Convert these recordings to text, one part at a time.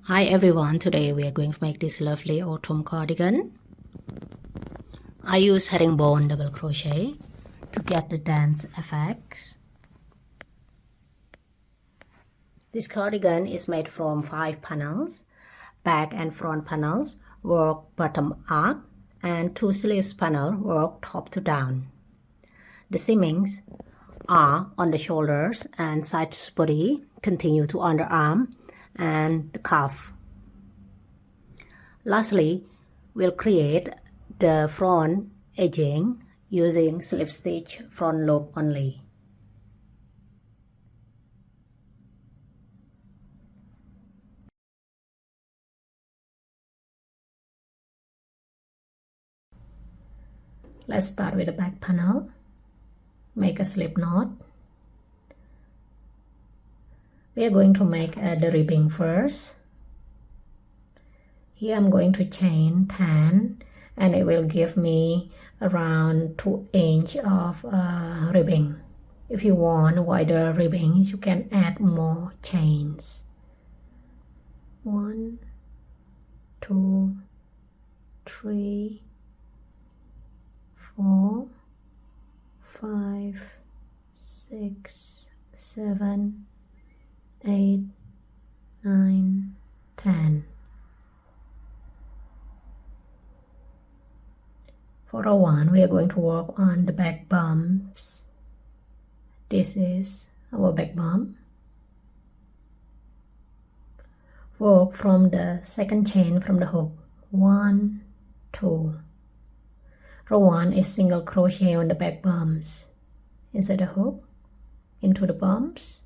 Hi everyone, today we are going to make this lovely autumn cardigan. I use herringbone double crochet to get the dance effects. This cardigan is made from 5 panels, back and front panels work bottom up and 2 sleeves panel work top to down. The seamings are on the shoulders and side body, continue to underarm and the cuff. Lastly, we'll create the front edging using slip stitch front loop only. Let's start with the back panel. Make a slip knot. We are going to make the ribbing first. Here I'm going to chain 10 and it will give me around 2 inch of ribbing. If you want wider ribbing, you can add more chains. 1, 2, 3, 4, 5, 6, 7, 8, 9, 10. For row 1, we are going to work on the back bumps. This is our back bump. Work from the second chain from the hook. 1, 2. Row 1 is single crochet on the back bumps. Inside the hook, into the bumps,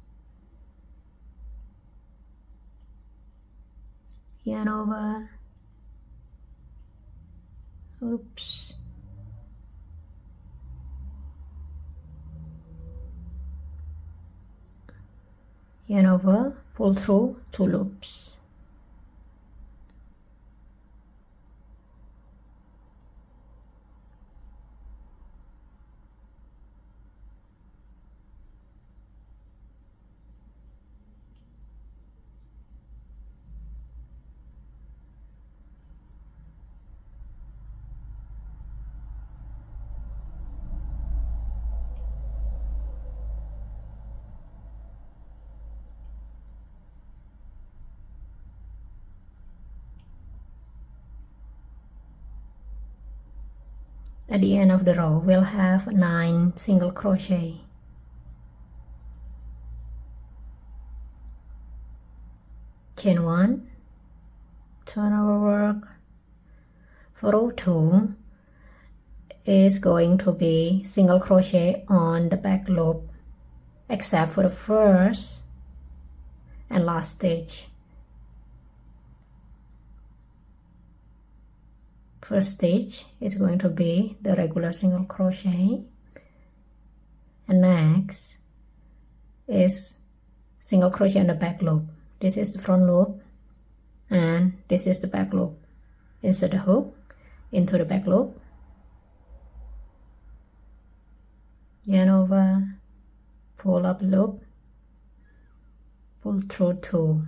yarn over, oops, yarn over, pull through 2 loops. At the end of the row, we'll have 9 single crochet. Chain 1, turn our work. For row 2 is going to be single crochet on the back loop, except for the first and last stitch. First stitch is going to be the regular single crochet, and next is single crochet on the back loop. This is the front loop and this is the back loop. Insert the hook into the back loop, yarn over, pull up loop, pull through 2.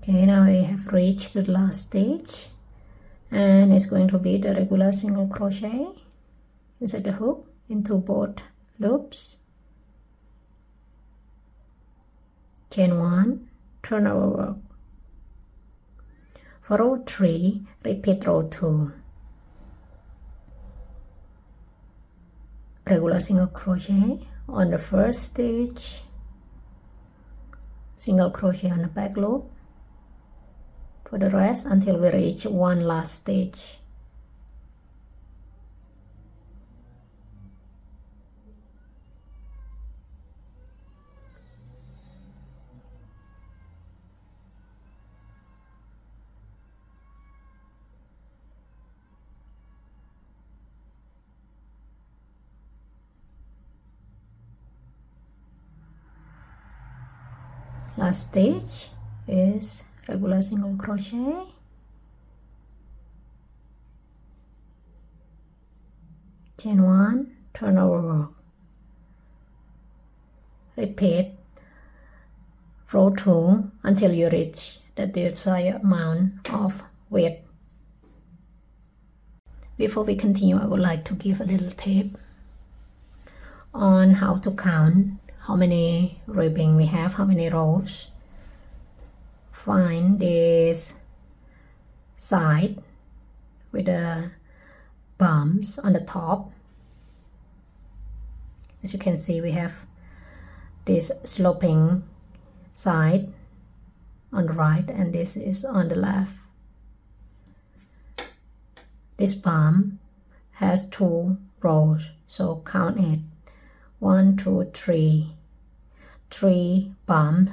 Okay, now we have reached the last stage and it's going to be the regular single crochet. Insert the hook into both loops, chain 1, turn our work. For row 3, repeat row 2. Regular single crochet on the first stitch, single crochet on the back loop for the rest until we reach 1 last stitch. Last stitch is regular single crochet, chain 1, turn over, repeat row 2 until you reach the desired amount of width. Before we continue, I would like to give a little tip on how to count how many ribbing we have, how many rows. Find this side with the bumps on the top. As you can see, we have this sloping side on the right and this is on the left. This bump has 2 rows, so count it. 1, 2, 3. 3 bumps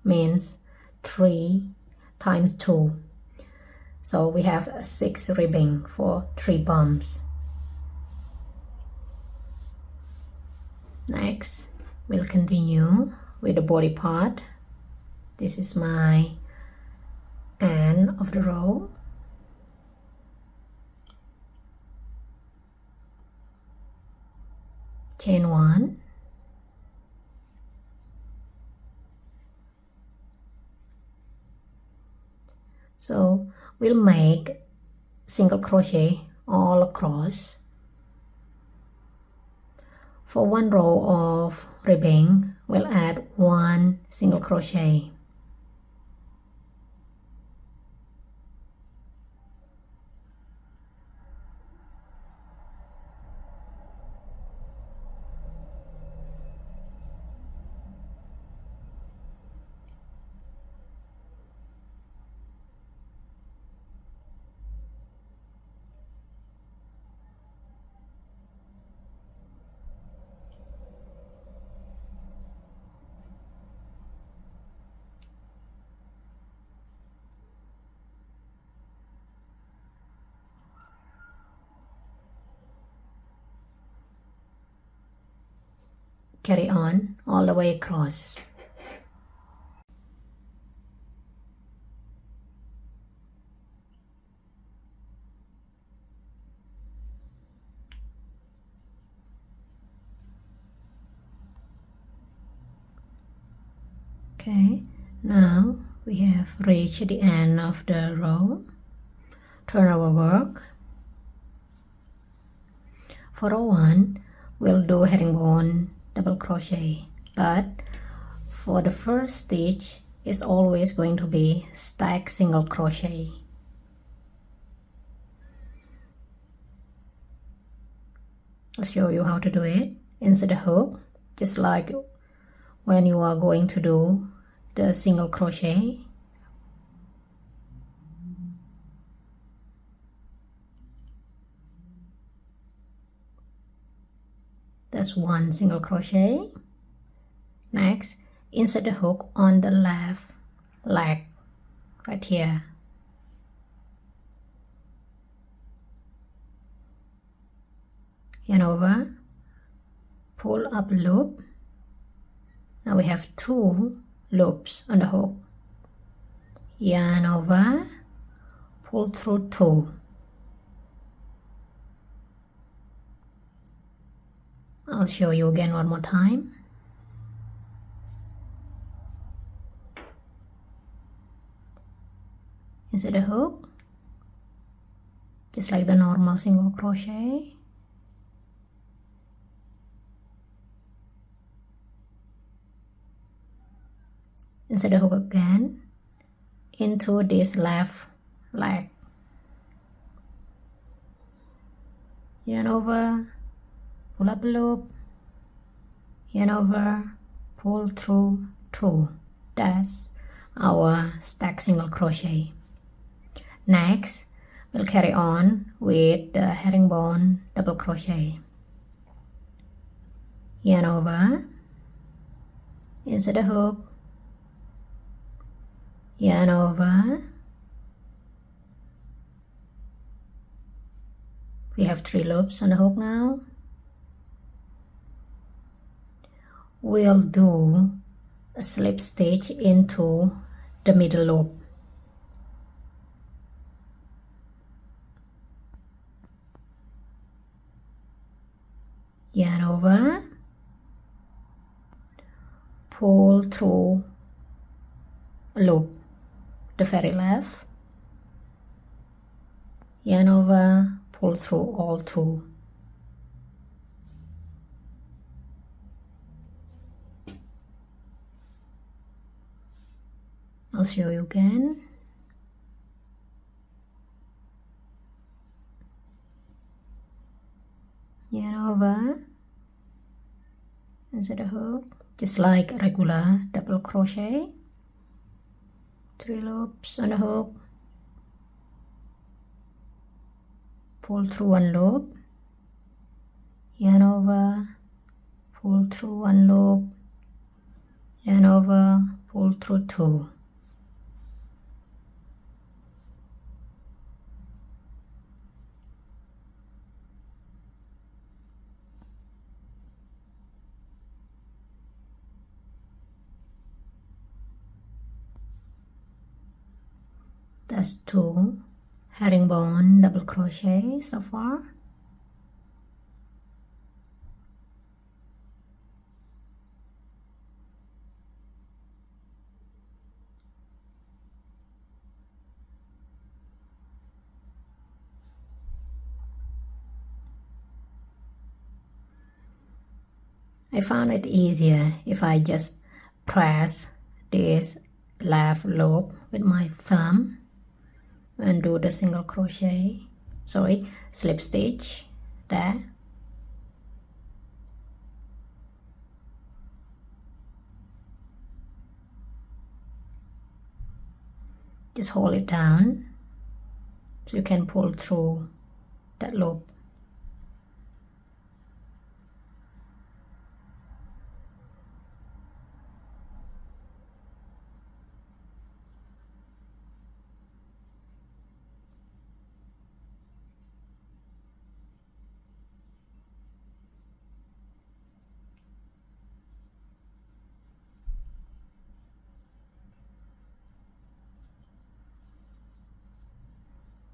means 3 times 2. So we have 6 ribbing for 3 bumps. Next, we'll continue with the body part. This is my end of the row. Chain 1, so we'll make single crochet all across. For 1 row of ribbing, we'll add 1 single crochet. Carry on all the way across. Okay, now we have reached the end of the row. Turn our work. For row 1, we'll do herringbone double crochet, but for the first stitch it's always going to be stack single crochet. I'll show you how to do it. Insert the hook just like when you are going to do the single crochet. That's 1 single crochet. Next, insert the hook on the left leg right here. Yarn over, pull up loop. Now we have 2 loops on the hook. Yarn over, pull through 2. I'll show you again one more time. Insert the hook, just like the normal single crochet. Insert the hook again into this left leg. Yarn over, pull up a loop, yarn over, pull through 2. That's our stack single crochet. Next, we'll carry on with the herringbone double crochet. Yarn over, insert the hook, yarn over. We have 3 loops on the hook now. We'll do a slip stitch into the middle loop. Yarn over, pull through a loop, the very left, yarn over, pull through all two. I'll show you again. Yarn over, insert a hook, just like regular double crochet. 3 loops on the hook, pull through 1 loop, yarn over, pull through 1 loop, yarn over, pull through 2. That's 2 herringbone double crochet so far. I found it easier if I just press this left loop with my thumb and do the single crochet, slip stitch there. Just hold it down so you can pull through that loop.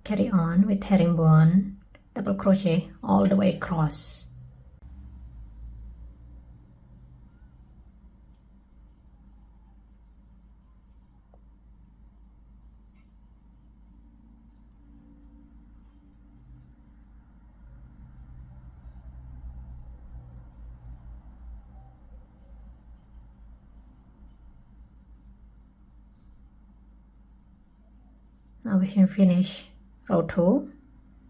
Carry on with herringbone double crochet all the way across. Now we can finish row 2,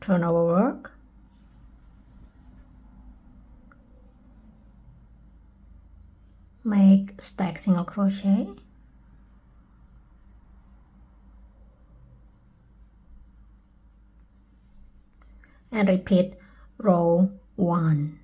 turn our work, make stack single crochet, and repeat row 1.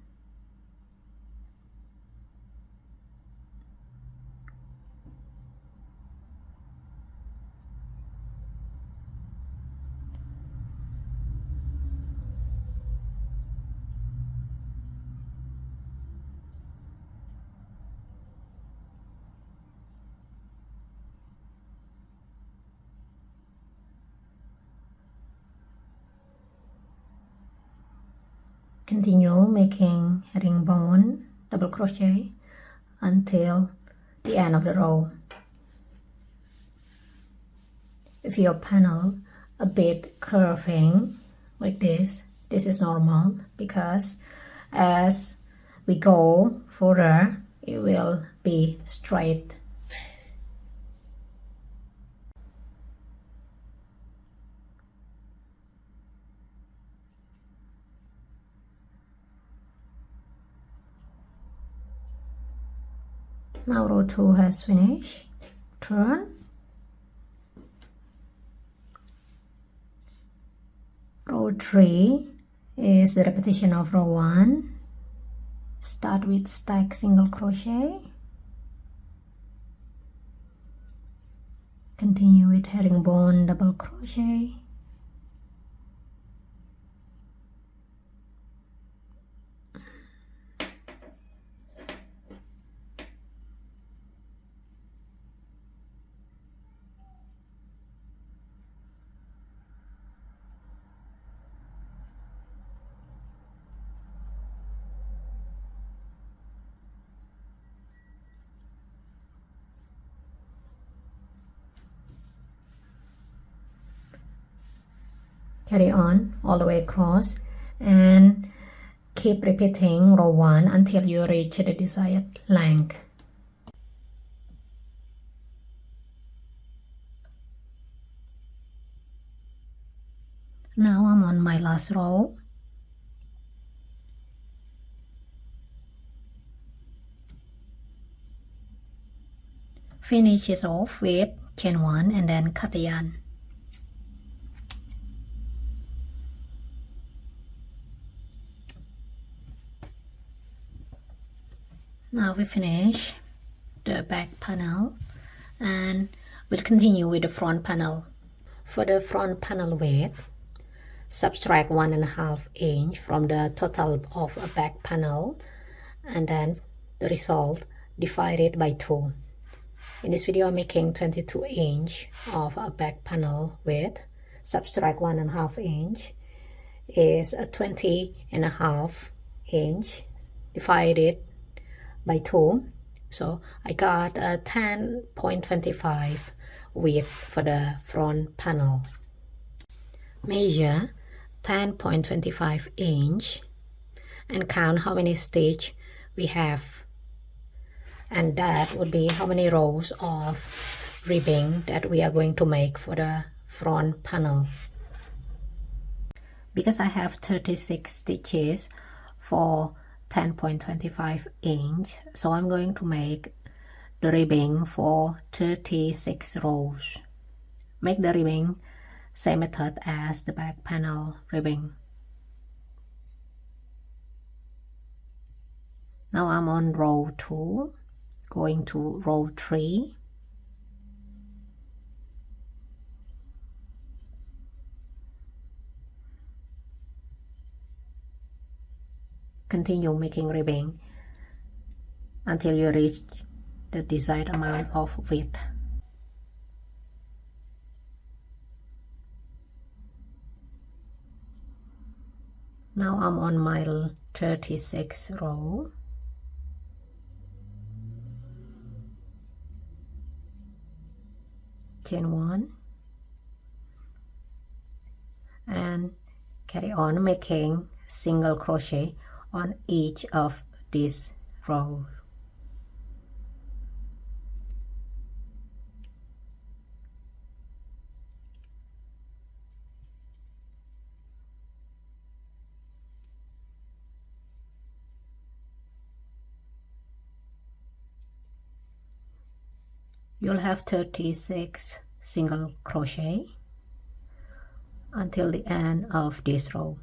Continue making herringbone double crochet until the end of the row. If your panel a bit curving like this is normal, because as we go further it will be straight. Now row 2 has finished. Turn. Row 3 is the repetition of row 1. Start with stack single crochet. Continue with herringbone double crochet. carry on all the way across and keep repeating row 1 until you reach the desired length. Now I'm on my last row. Finish it off with chain 1 and then cardigan. Now we finish the back panel and we'll continue with the front panel. For the front panel width, subtract 1.5 inch from the total of a back panel and then the result divide it by 2. In this video I'm making 22 inch of a back panel width. Subtract 1.5 inch is a 20.5 inch divided by 2. So I got a 10.25 width for the front panel. Measure 10.25 inch and count how many stitches we have, and that would be how many rows of ribbing that we are going to make for the front panel. Because I have 36 stitches for 10.25 inch, so I'm going to make the ribbing for 36 rows. Make the ribbing same method as the back panel ribbing. Now I'm on row 2, going to row 3. Continue making ribbing until you reach the desired amount of width. Now I'm on my 36th row. Chain 1 and carry on making single crochet on each of these rows. You'll have 36 single crochet until the end of this row.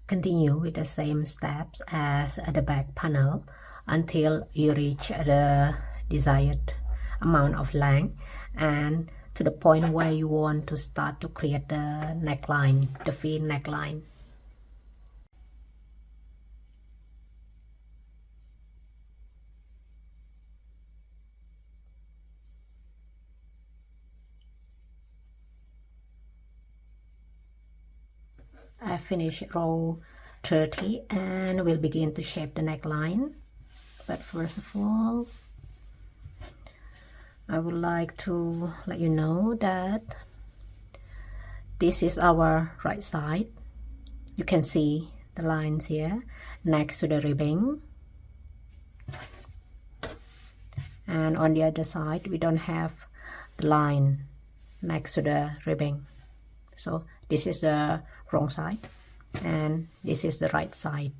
Continue with the same steps as the back panel until you reach the desired amount of length and to the point where you want to start to create the neckline, the V neckline. I finished row 30 and we'll begin to shape the neckline. But first of all, I would like to let you know that this is our right side. You can see the lines here next to the ribbing, and on the other side we don't have the line next to the ribbing. So this is the wrong side and this is the right side.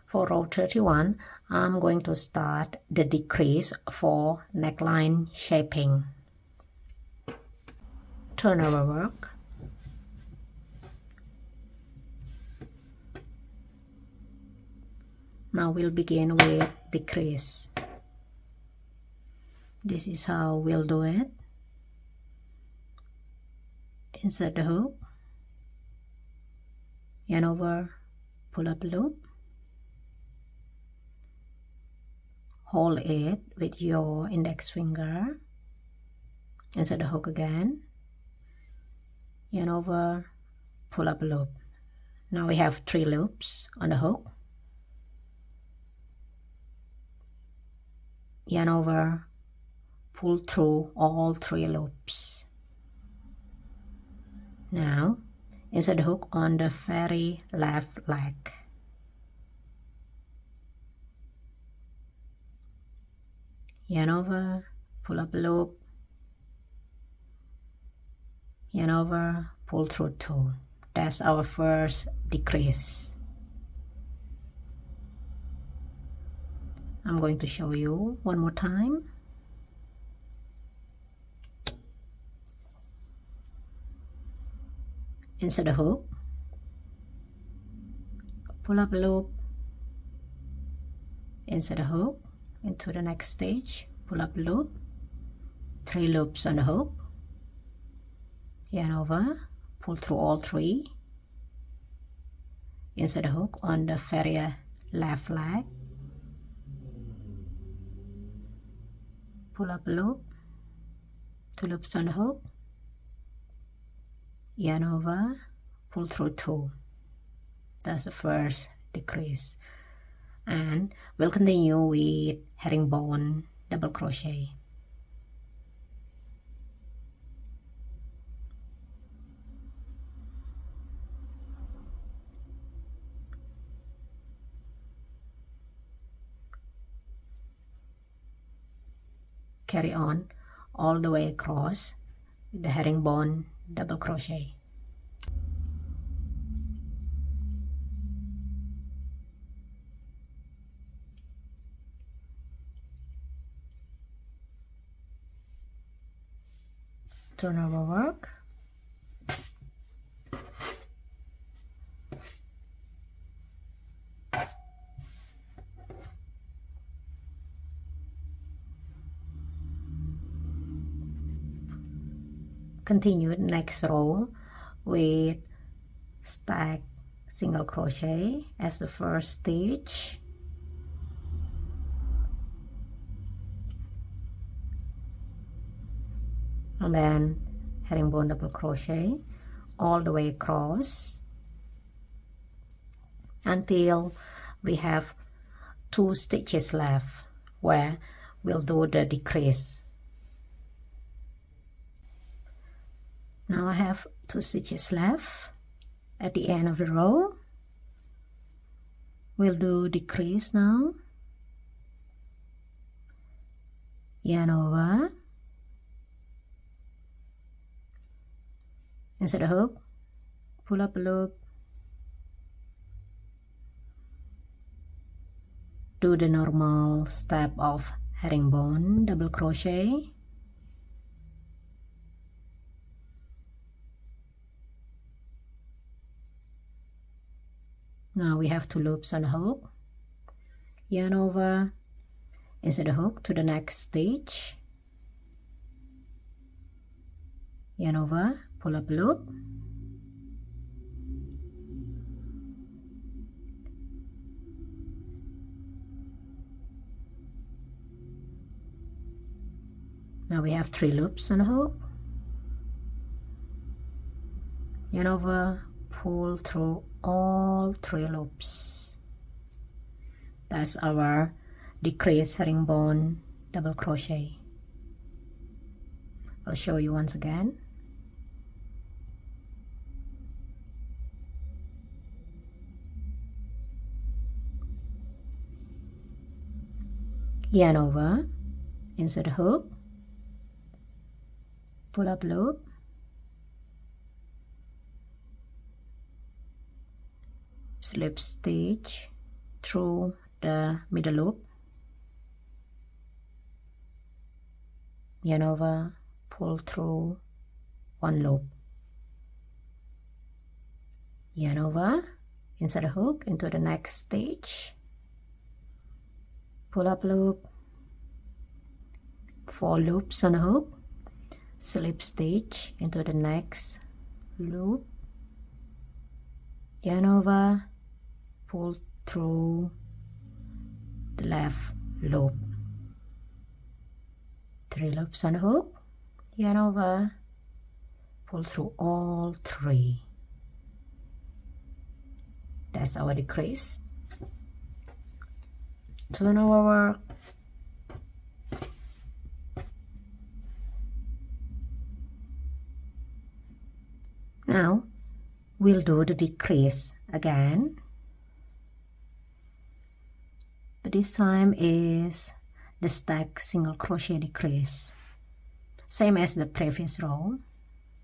For row 31, I'm going to start the decrease for neckline shaping. Turn over work. Now we'll begin with decrease. This is how we'll do it. Insert the hook, yarn over, pull up loop, hold it with your index finger, insert the hook again, yarn over, pull up a loop. Now we have 3 loops on the hook, yarn over, pull through all 3 loops. Now insert the hook on the very left leg. Yarn over, pull up a loop, yarn over, pull through 2. That's our first decrease. I'm going to show you one more time. Insert the hook, pull up a loop, insert the hook into the next stage, pull up a loop, 3 loops on the hook, yarn over, pull through all 3, insert the hook on the very left leg, pull up a loop, 2 loops on the hook, yarn over, pull through 2. That's the first decrease, and we'll continue with herringbone double crochet. Carry on all the way across with the herringbone double crochet. Turn over work. Continue the next row with stack single crochet as the first stitch, and then herringbone double crochet all the way across until we have 2 stitches left where we'll do the decrease. Now I have 2 stitches left at the end of the row. We'll do decrease now, yarn over, insert a hook, pull up a loop, do the normal step of herringbone double crochet, now we have 2 loops on the hook, yarn over, insert the hook to the next stitch, yarn over, pull up a loop, now we have 3 loops on the hook, yarn over, pull through all 3 loops. That's our decrease herringbone double crochet. I'll show you once again. Yarn over, insert a hook, pull up loop, slip stitch through the middle loop, yarn over, pull through 1 loop, yarn over, insert a hook into the next stitch, pull up loop, 4 loops on a hook, slip stitch into the next loop, yarn over, pull through the left loop. 3 loops on the hook, yarn over, pull through all 3. That's our decrease. Turn our work. Now we'll do the decrease again, but this time is the stack single crochet decrease, same as the previous row.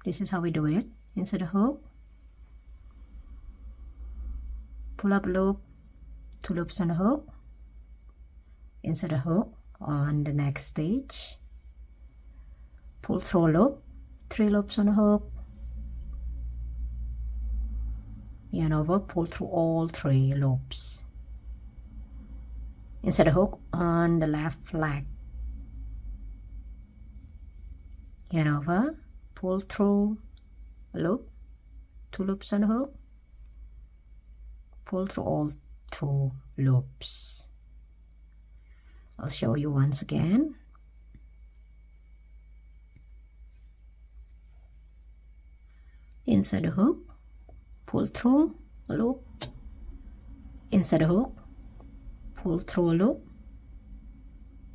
This is how we do it. Insert the hook, pull up loop, 2 loops on the hook, insert the hook on the next stitch, pull through loop, 3 loops on the hook, yarn over, pull through all 3 loops, insert the hook on the left flag, yarn over, pull through a loop, 2 loops on the hook, pull through all 2 loops. I'll show you once again. Insert the hook, pull through a loop, insert the hook, pull through a loop,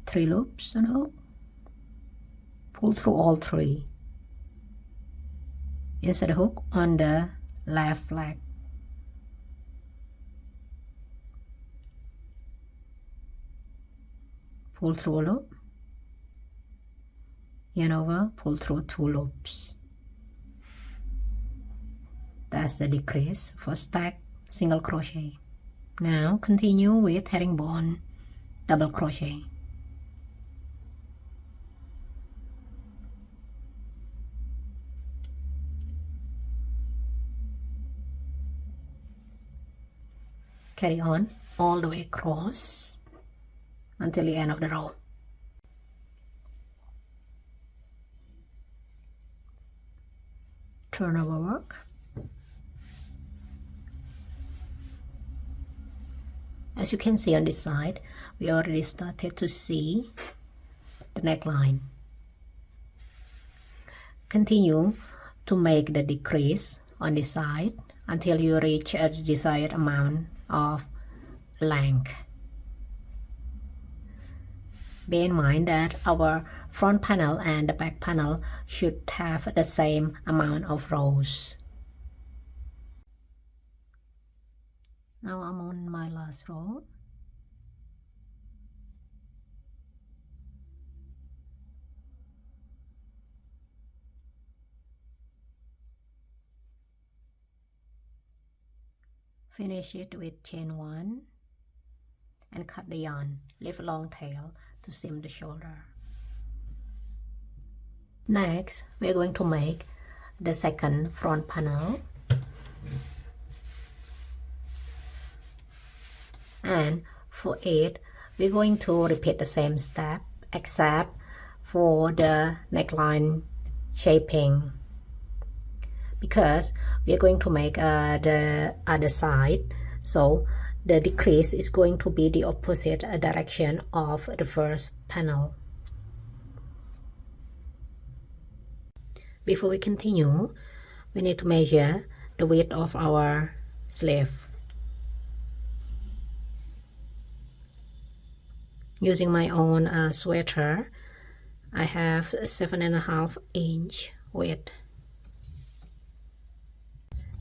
3 loops on the hook, pull through all 3, insert the hook on the left flag, pull through a loop, yarn over, pull through 2 loops. That's the decrease for stack single crochet. Now continue with herringbone double crochet. Carry on all the way across until the end of the row. Turn over work. As you can see on this side, we already started to see the neckline. Continue to make the decrease on this side until you reach a desired amount of length. Bear in mind that our front panel and the back panel should have the same amount of rows. Now I'm on my last row. Finish it with chain 1 and cut the yarn. Leave a long tail to seam the shoulder. Next, we're going to make the second front panel. And for it, we're going to repeat the same step except for the neckline shaping, because we're going to make the other side, so the decrease is going to be the opposite direction of the first panel. Before we continue, we need to measure the width of our sleeve. Using my own sweater, I have 7.5 inch width.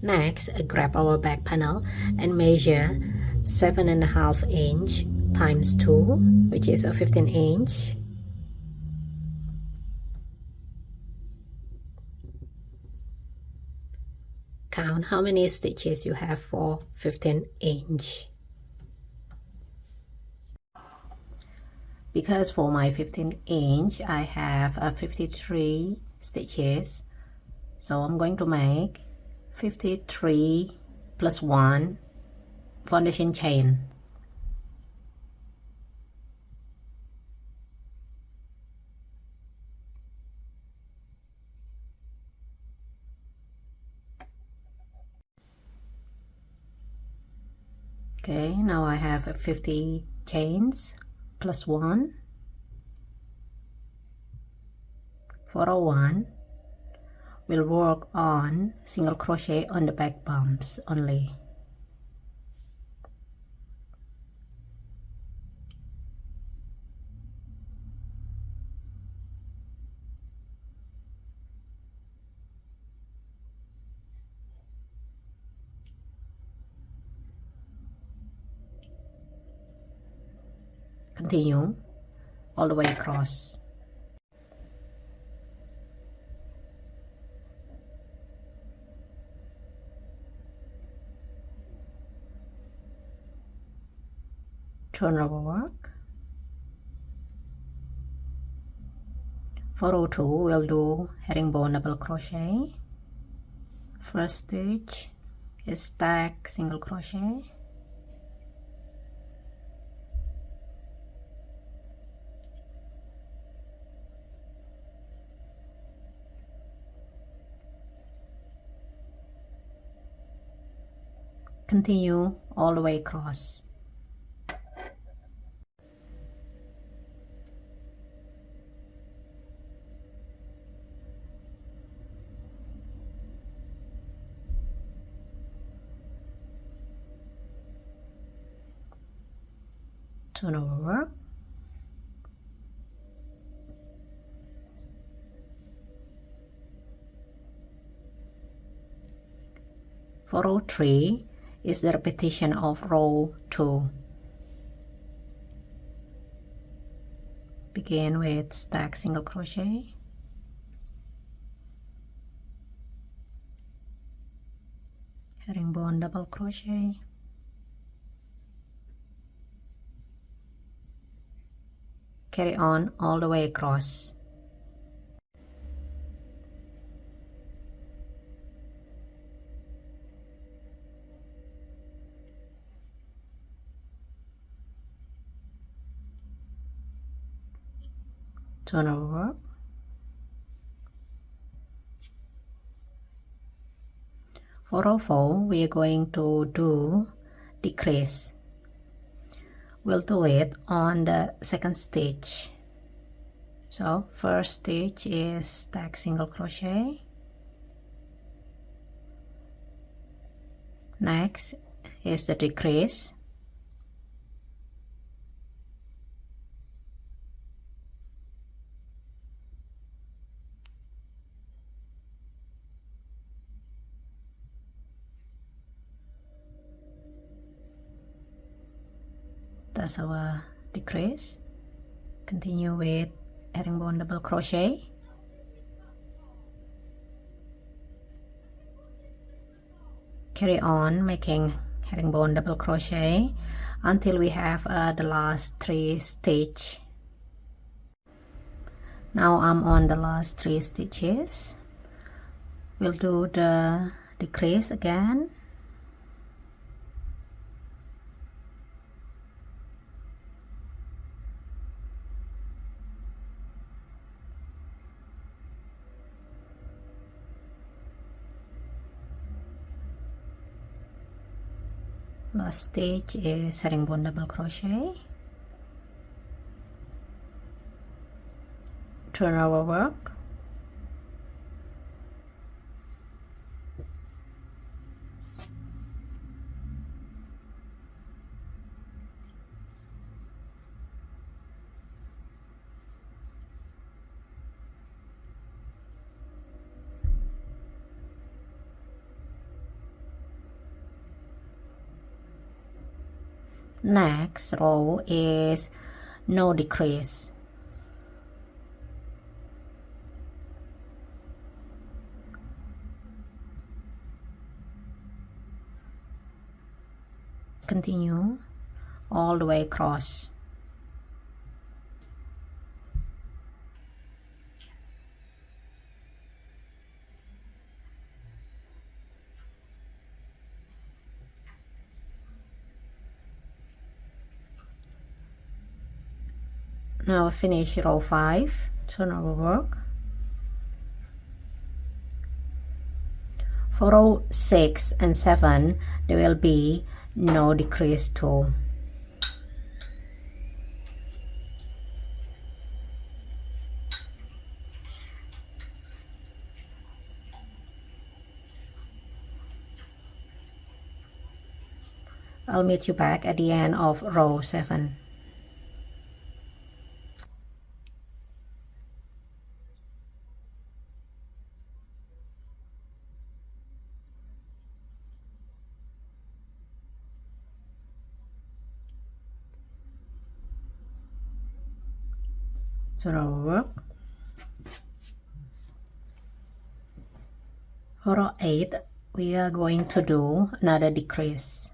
Next, grab our back panel and measure 7.5 inch times 2, which is a 15 inch. Count how many stitches you have for 15 inch. Because for my 15 inch I have 53 stitches, so I'm going to make 53 plus 1 foundation chain. Okay, now I have 50 chains plus 1. For row 1, we'll work on single crochet on the back bumps only. Continue all the way across. Turn over work. For row 2, we'll do herringbone double crochet. First stitch is stack single crochet. Continue all the way across. Turn over work. For row 3 is the repetition of row 2. Begin with stack single crochet, herringbone double crochet, carry on all the way across. Turn over. For row 4, we are going to do decrease. We'll do it on the second stitch. So first stitch is stack single crochet. Next is the decrease. That's our decrease. Continue with herringbone double crochet. Carry on making herringbone double crochet until we have the last 3 stitches. Now I'm on the last 3 stitches. We'll do the decrease again. Last stitch is herringbone double crochet. Turn over work. Next row is no decrease. Continue all the way across. Now finish row 5, turn over work. For row 6 and 7, there will be no decrease too. I'll meet you back at the end of row 7. So row work. For row 8, we are going to do another decrease.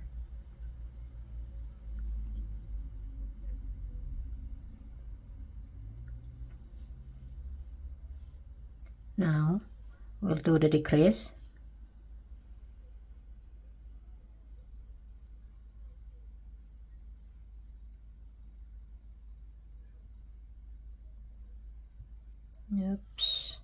Now we'll do the decrease. Oops.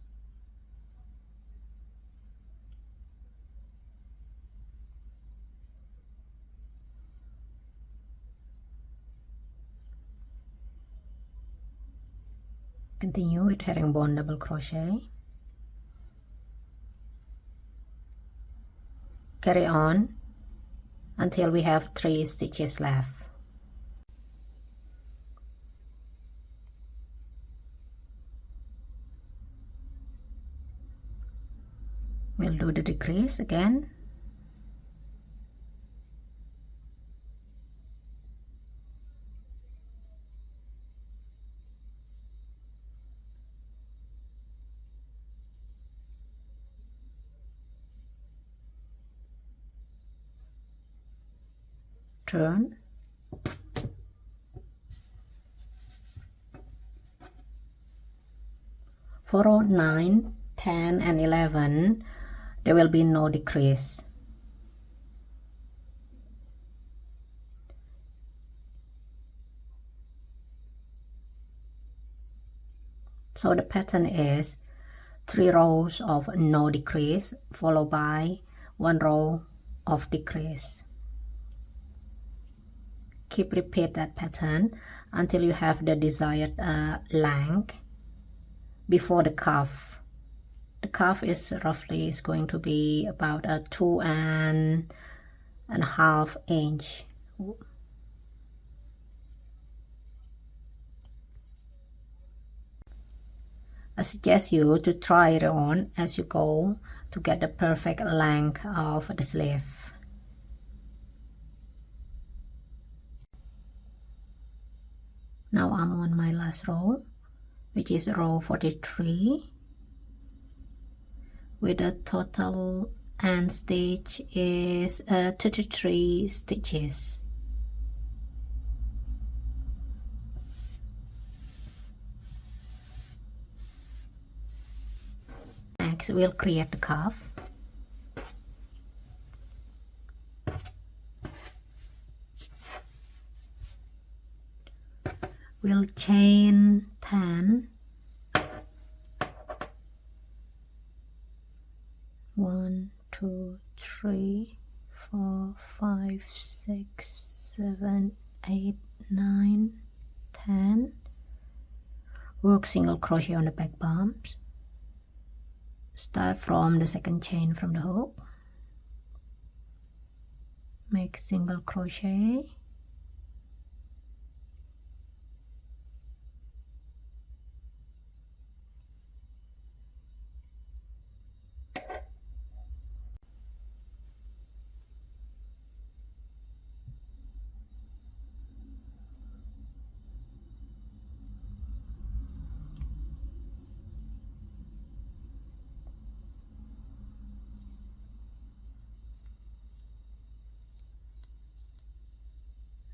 Continue with herringbone double crochet. Carry on until we have 3 stitches left. We'll do the decrease again. Turn. For row 9, 10 and 11, there will be no decrease. So the pattern is 3 rows of no decrease followed by 1 row of decrease. Keep repeat that pattern until you have the desired length before the cuff. The cuff is roughly going to be about a 2.5 inch. I suggest you to try it on as you go to get the perfect length of the sleeve. Now I'm on my last row, which is row 43, with the total end stitch is 33 stitches. Next we'll create the cuff. We'll chain 10. 1, 2, 3, 4, 5, 6, 7, 8, 9, 10. Work single crochet on the back bumps. Start from the second chain from the hook. Make single crochet.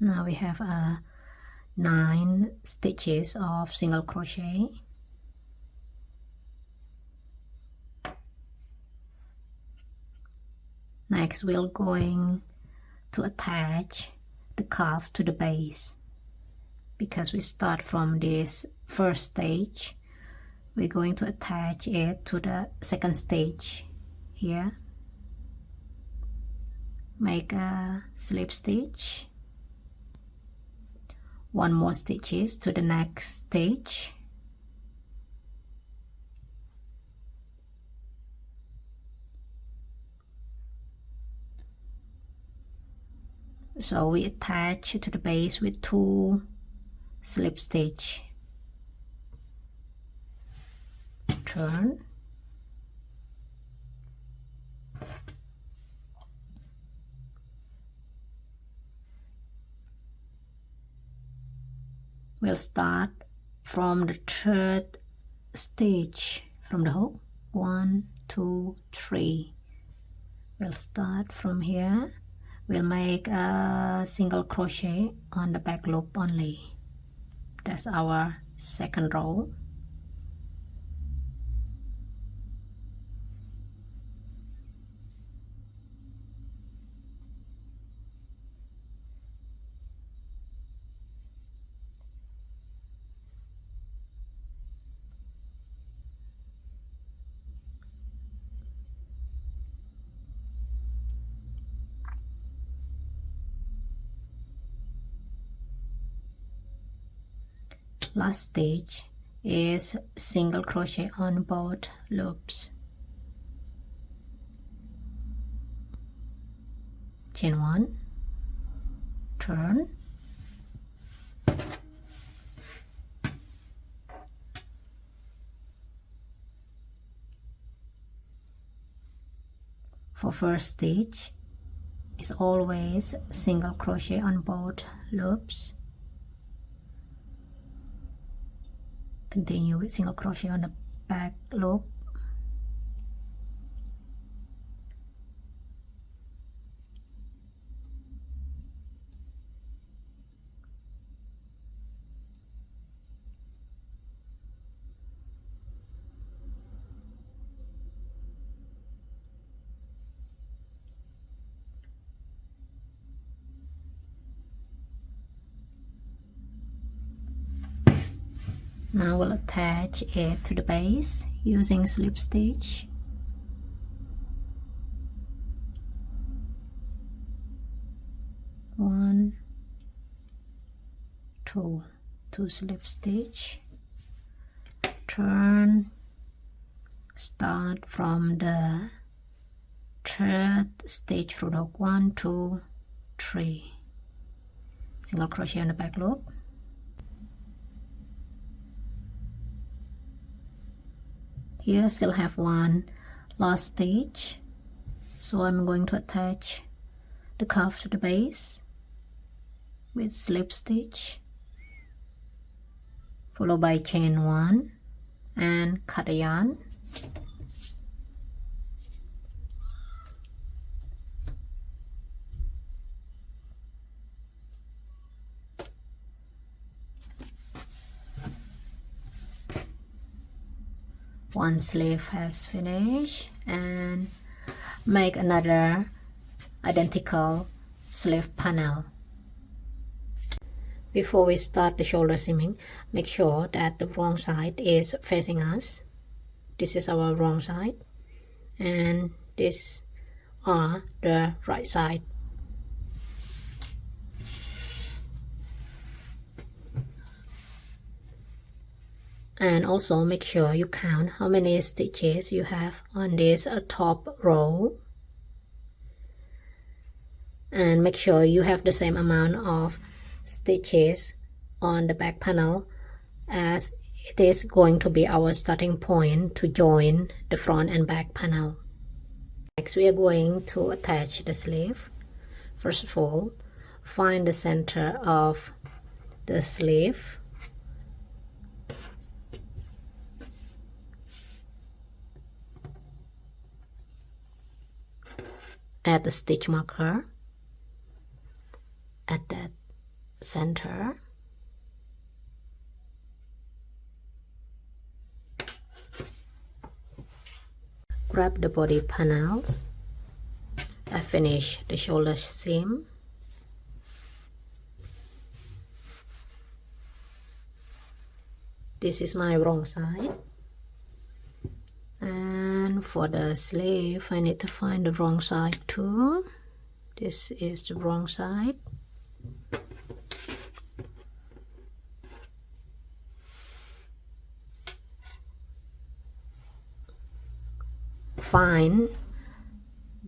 Now we have 9 stitches of single crochet. Next we're going to attach the cuff to the base. Because we start from this first stage, we're going to attach it to the second stage here. Make a slip stitch, 1 more stitches to the next stage, So we attach to the base with 2 slip stitch. Turn. We'll start from the 3rd stitch from the hook. 1, 2, 3. We'll start from here. We'll make a single crochet on the back loop only. That's our 2nd row. Last stitch is single crochet on both loops. Chain 1, turn, for first stitch is always single crochet on both loops. Continue with single crochet on the back loop. Now we'll attach it to the base using slip stitch. One, two slip stitch. Turn. Start from the 3rd stitch through the hook. 1, 2, 3. Single crochet on the back loop. Here still have 1 last stitch, so I'm going to attach the cuff to the base with slip stitch, followed by chain 1 and cut a yarn. One sleeve has finished, and make another identical sleeve panel. Before we start the shoulder seaming, make sure that the wrong side is facing us. This is our wrong side, and this are the right side. And also make sure you count how many stitches you have on this top row, and make sure you have the same amount of stitches on the back panel, as it is going to be our starting point to join the front and back panel. Next, we are going to attach the sleeve. First of all, find the center of the sleeve. Add the stitch marker at that center. Grab the body panels. I finish the shoulder seam. This is my wrong side. And for the sleeve, I need to find the wrong side too. This is the wrong side. Find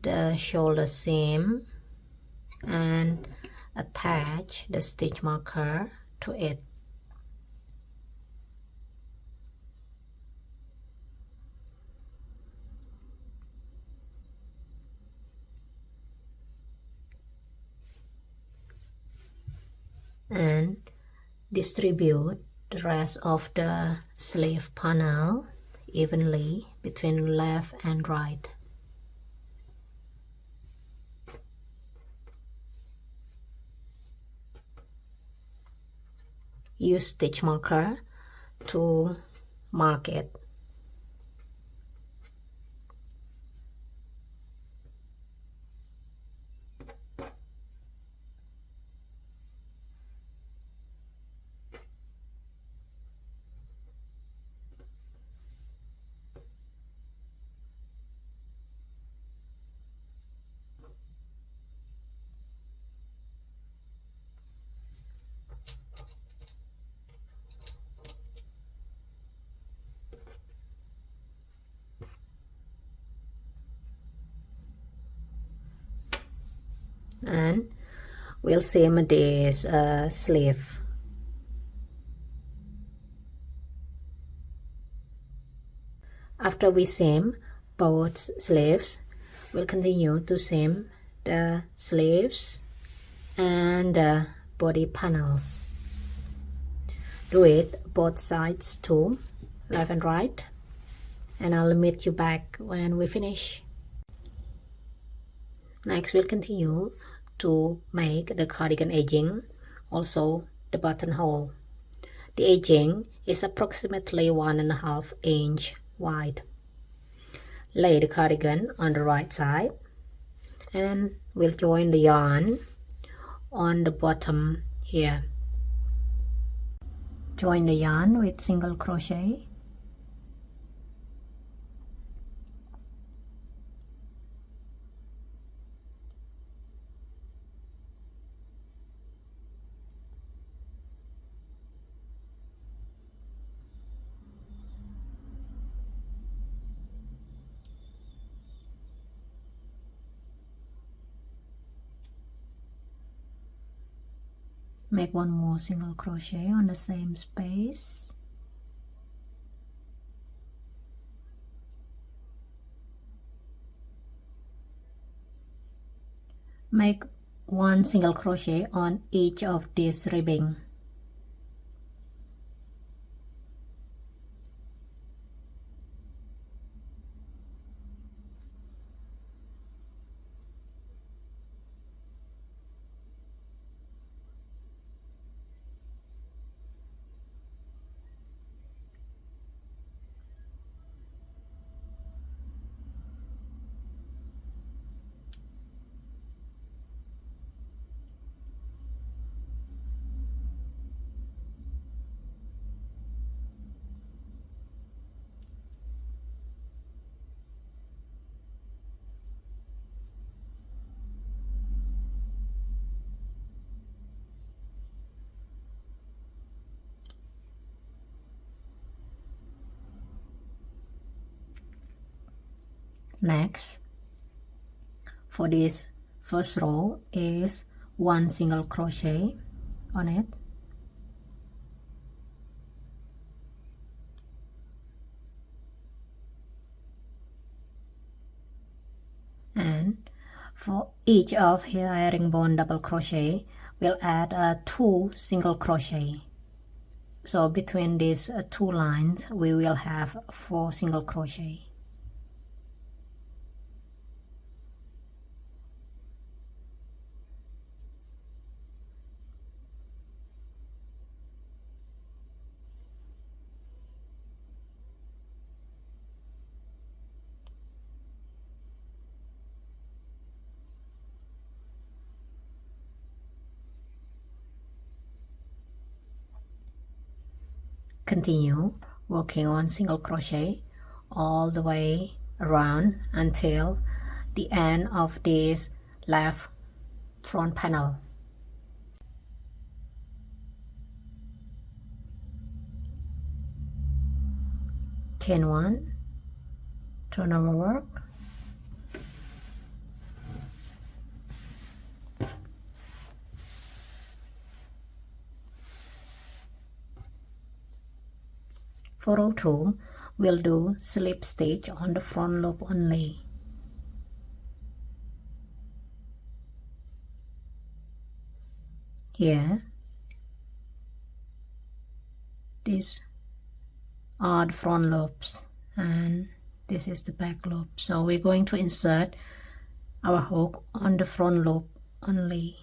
the shoulder seam and attach the stitch marker to it. And distribute the rest of the sleeve panel evenly between left and right. Use stitch marker to mark it. And we'll seam this sleeve. After we seam both sleeves, we'll continue to seam the sleeves and the body panels. Do it both sides too, left and right, and I'll meet you back when we finish. Next, we'll continue to make the cardigan edging, also the buttonhole. The edging is approximately 1.5 inch wide. Lay the cardigan on the right side and we'll join the yarn on the bottom here. Join the yarn with single crochet. Make one more single crochet on the same space. Make one single crochet on each of these ribbing. Next, for this first row is one single crochet on it. And for each of herringbone double crochet, we'll add 2 single crochet. So between these 2 lines, we will have 4 single crochet. Continue working on single crochet all the way around until the end of this left front panel. Chain 1, turn over work, For row 2, we'll do slip stitch on the front loop only. Here, these are the front loops and this is the back loop. So we're going to insert our hook on the front loop only.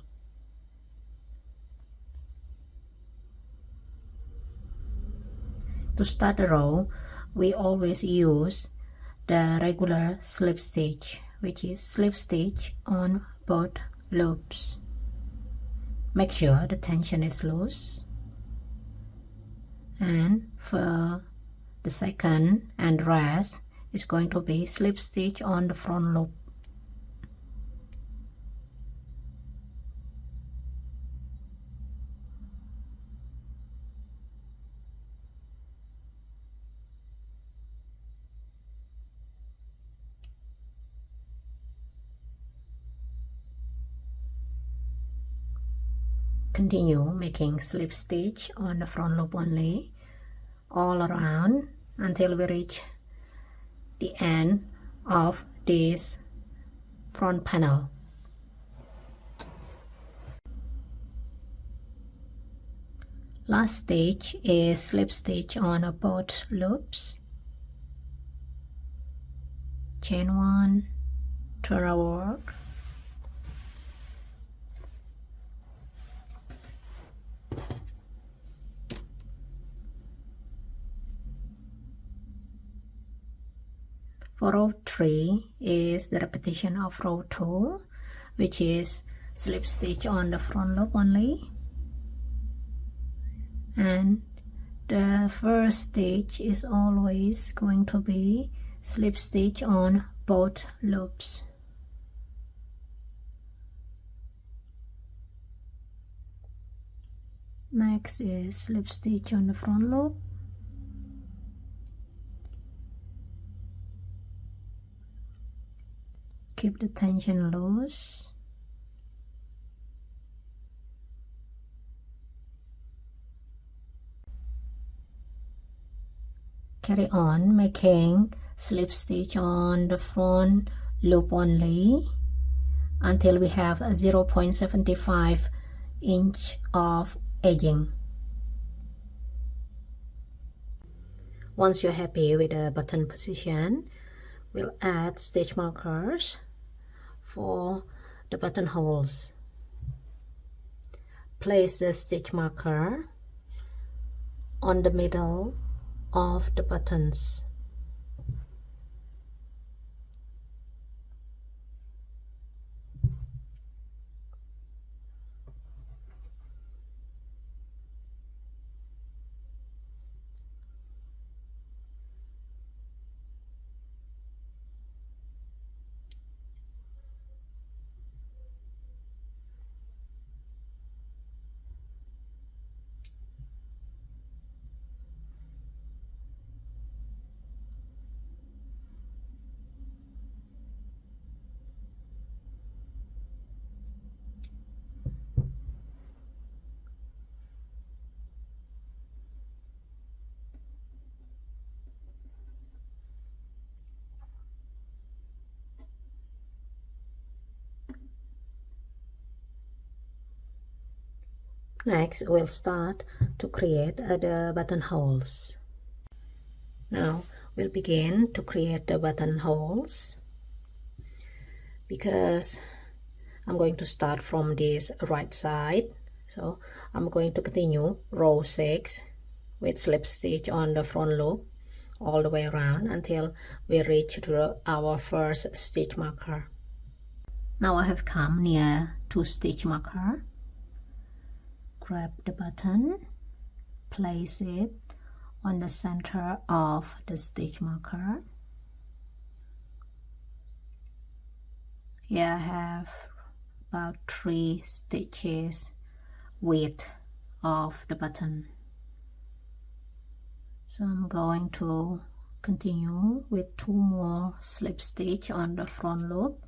To start the row, we always use the regular slip stitch, which is slip stitch on both loops. Make sure the tension is loose. And for the second and rest is going to be slip stitch on the front loop. Continue making slip stitch on the front loop only all around until we reach the end of this front panel. Last stitch is slip stitch on both loops. Chain 1, turn our work. For row 3 is the repetition of row 2, which is slip stitch on the front loop only. And the first stitch is always going to be slip stitch on both loops. Next is slip stitch on the front loop. Keep the tension loose. Carry on making slip stitch on the front loop only until we have a 0.75 inch of edging. Once you're happy with the button position, we'll add stitch markers for the buttonholes. Place the stitch marker on the middle of the buttons. Next, we'll start to create the buttonholes. Now, we'll begin to create the buttonholes because I'm going to start from this right side. So, I'm going to continue row 6 with slip stitch on the front loop all the way around until we reach our first stitch marker. Now I have come near to stitch marker. Grab the button, place it on the center of the stitch marker. Here I have about 3 stitches width of the button. So I'm going to continue with 2 more slip stitch on the front loop.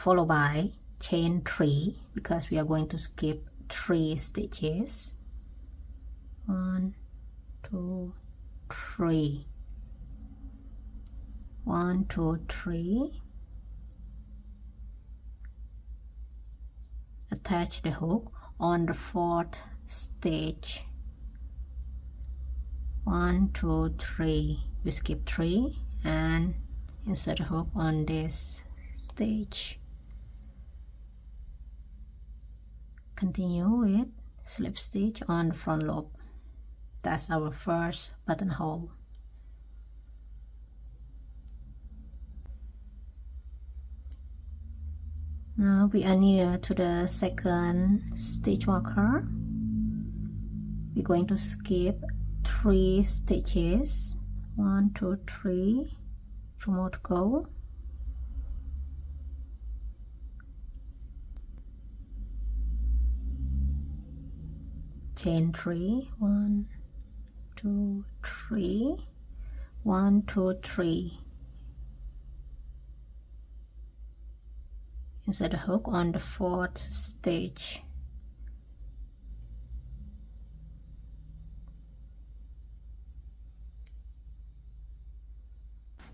followed by chain 3 because we are going to skip 3 stitches. 1 2 3, 1 2 3. Attach the hook on the 4th stitch. 1 2 3. We skip 3 and insert a hook on this stitch. Continue with slip stitch on the front loop. That's our first buttonhole. Now we are near to the second stitch marker. We're going to skip 3 stitches. 1 2 3. 2 more to go. Chain 3. 1 2 3. 1 2 3. Insert a hook on the 4th stitch.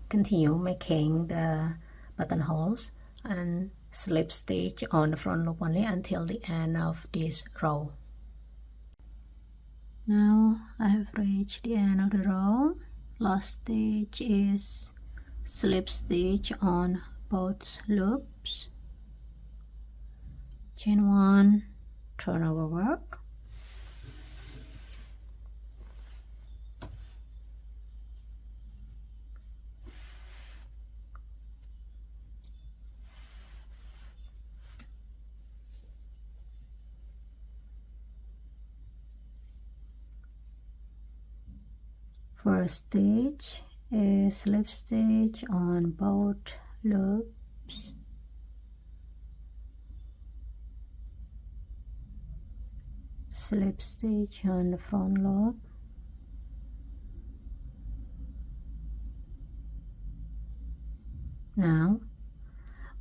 Continue making the buttonholes and slip stitch on the front loop only until the end of this row. Now I have reached the end of the row. Last stitch is slip stitch on both loops. Chain 1, turn over work. First stitch is slip stitch on both loops. Slip stitch on the front loop. Now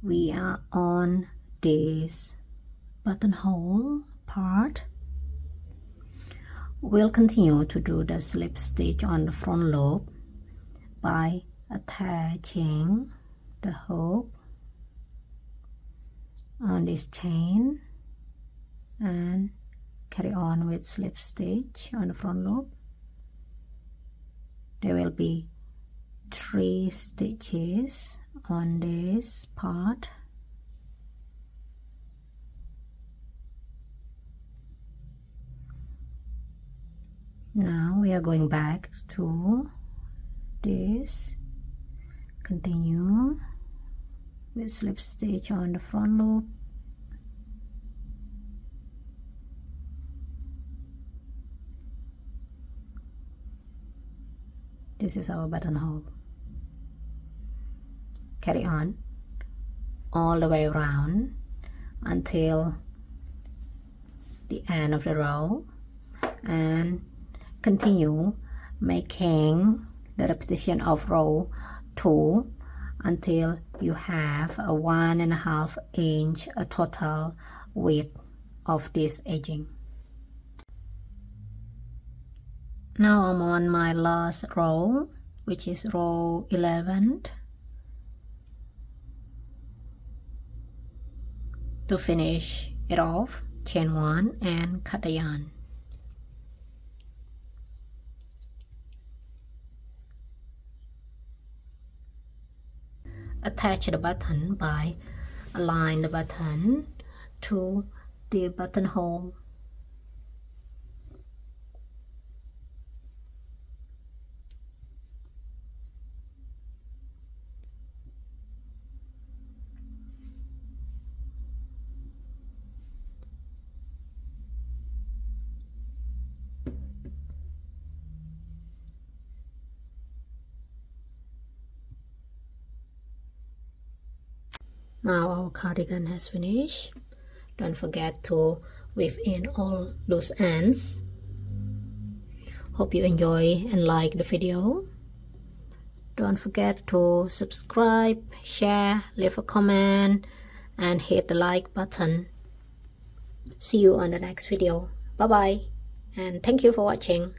we are on this buttonhole part. We'll continue to do the slip stitch on the front loop by attaching the hook on this chain and carry on with slip stitch on the front loop. There will be 3 stitches on this part. Now we are going back to this. Continue with slip stitch on the front loop. This is our buttonhole. Carry on all the way around until the end of the row and continue making the repetition of row 2 until you have a 1.5 inch total width of this edging. Now I'm on my last row, which is row 11. To finish it off, chain 1 and cut the yarn. Attach the button by align the button to the buttonhole. Now our cardigan has finished. Don't forget to weave in all loose ends. Hope you enjoy and like the video. Don't forget to subscribe, share, leave a comment, and hit the like button. See you on the next video. Bye bye and thank you for watching.